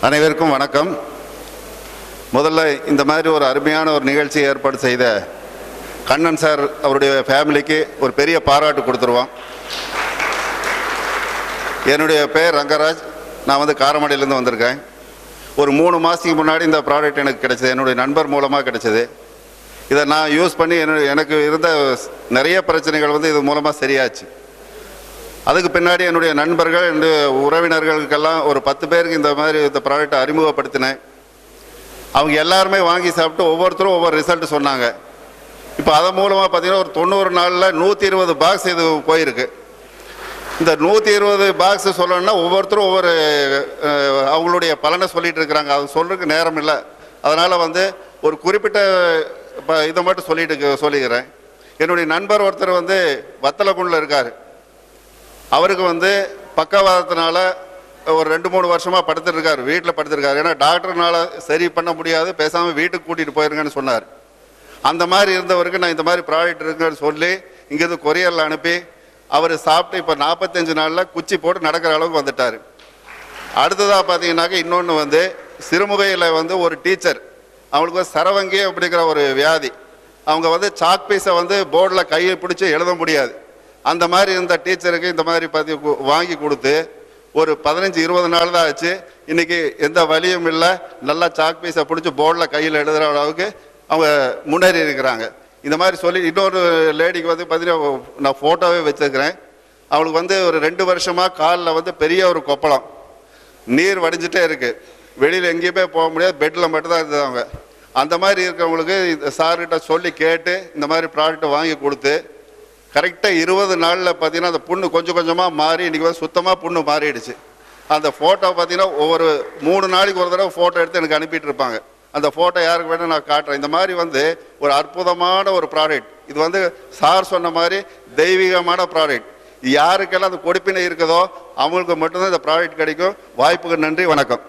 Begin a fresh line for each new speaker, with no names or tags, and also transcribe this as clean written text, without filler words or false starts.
அனைவருக்கும் வணக்கம். முதல்ல இந்த மாதிரி ஒரு அருமையான ஒரு நிகழ்ச்சி ஏற்பாடு செய்த கண்ணன் சார் அவருடைய ஃபேமிலிக்கு ஒரு பெரிய பாராட்டு கொடுத்துருவோம். என்னுடைய பேர் ரங்கராஜ். நான் காரமடையிலேருந்து வந்திருக்கேன். ஒரு 3 மாதத்துக்கு முன்னாடி இந்த ப்ராடக்ட் எனக்கு கிடைச்சது. என்னுடைய நண்பர் மூலமாக கிடைச்சது. இதை நான் யூஸ் பண்ணி எனக்கு இருந்த நிறைய பிரச்சனைகள் இது மூலமாக சரியாச்சு. அதுக்கு பின்னாடி என்னுடைய நண்பர்கள் என்னுடைய உறவினர்களுக்கெல்லாம் ஒரு 10 பேருக்கு இந்த மாதிரி இந்த ப்ராடக்டை அறிமுகப்படுத்தினேன். அவங்க எல்லாருமே வாங்கி சாப்பிட்டு ஒவ்வொருத்தரும் ஒவ்வொரு ரிசல்ட் சொன்னாங்க. இப்போ அதன் மூலமாக பார்த்தீங்கன்னா ஒரு 90 நாளில் 120 பாக்ஸ் இது போயிருக்கு. இந்த 120 பாக்ஸ் சொல்லணும்னா ஒவ்வொருத்தரும் ஒவ்வொரு அவங்களுடைய பலனை சொல்லிட்டு இருக்கிறாங்க. அது சொல்றதுக்கு நேரம் இல்லை. அதனால் ஒரு குறிப்பிட்ட இதை மட்டும் சொல்லிக்கிறேன். என்னுடைய நண்பர் ஒருத்தர் வத்தலக்குண்டில் இருக்கார். அவருக்கு பக்கவாதத்தினால ஒரு 2-3 வருஷமாக படுத்துருக்காரு. வீட்டில் படுத்துருக்காரு. ஏன்னா டாக்டர்னால சரி பண்ண முடியாது, பேசாமல் வீட்டுக்கு கூட்டிகிட்டு போயிருங்கன்னு சொன்னார். அந்த மாதிரி இருந்தவருக்கு நான் இந்த மாதிரி ப்ராடக்ட் இருக்குன்னு சொல்லி இங்கேருந்து கொரியரில் அனுப்பி அவர் சாப்பிட்டு இப்போ 45 நாளில் குச்சி போட்டு நடக்கிற அளவுக்கு வந்துட்டார். அடுத்ததாக பார்த்தீங்கன்னாக்க இன்னொன்று சிறுமுகையில் ஒரு டீச்சர், அவங்களுக்கு சரவங்கி அப்படிங்கிற ஒரு வியாதி. அவங்க சாக் பீஸை போர்டில் கையை பிடிச்சி எழுத முடியாது. அந்த மாதிரி இருந்த டீச்சருக்கு இந்த மாதிரி வாங்கி கொடுத்து ஒரு 15-20 நாள் தான் ஆச்சு. இன்னைக்கு எந்த வலியும் இல்லை. நல்லா சாக் பீஸை பிடிச்சி போர்டில் கையில் எழுதுகிற அளவுக்கு அவங்க முன்னேறி இருக்கிறாங்க. இந்த மாதிரி சொல்லி இன்னொரு லேடிக்கு பார்த்தீங்கன்னா நான் ஃபோட்டோவே வச்சுருக்கிறேன். அவளுக்கு ஒரு 2 வருஷமாக காலில் பெரிய ஒரு கொப்பளம், நீர் வடிஞ்சிட்டே இருக்குது. வெளியில் எங்கேயுமே போக முடியாது, பெட்டில் மட்டும்தான் இருந்தாங்க. அந்த மாதிரி இருக்கிறவங்களுக்கு சார்கிட்ட சொல்லி கேட்டு இந்த மாதிரி ப்ராடக்ட்டை வாங்கி கொடுத்து கரெக்டாக 20 நாளில் பார்த்தீங்கன்னா அந்த புண்ணு கொஞ்சம் கொஞ்சமாக மாறி இன்றைக்கி சுத்தமாக புண்ணு மாறிடுச்சு. அந்த ஃபோட்டோ பார்த்தீங்கன்னா ஒவ்வொரு 3 நாளைக்கு ஒரு தடவை ஃபோட்டோ எடுத்து எனக்கு அனுப்பிட்டு இருப்பாங்க. அந்த ஃபோட்டோ யாருக்கு வேணும் நான் காட்டுறேன். இந்த மாதிரி ஒரு அற்புதமான ஒரு ப்ராடக்ட். இது சார் சொன்ன மாதிரி தெய்வீகமான ப்ராடக்ட். யாருக்கெல்லாம் அந்த கொடுப்பினை இருக்குதோ அவங்களுக்கு மட்டும்தான் இந்த ப்ராடக்ட் கிடைக்கும். வாய்ப்புக்கு நன்றி, வணக்கம்.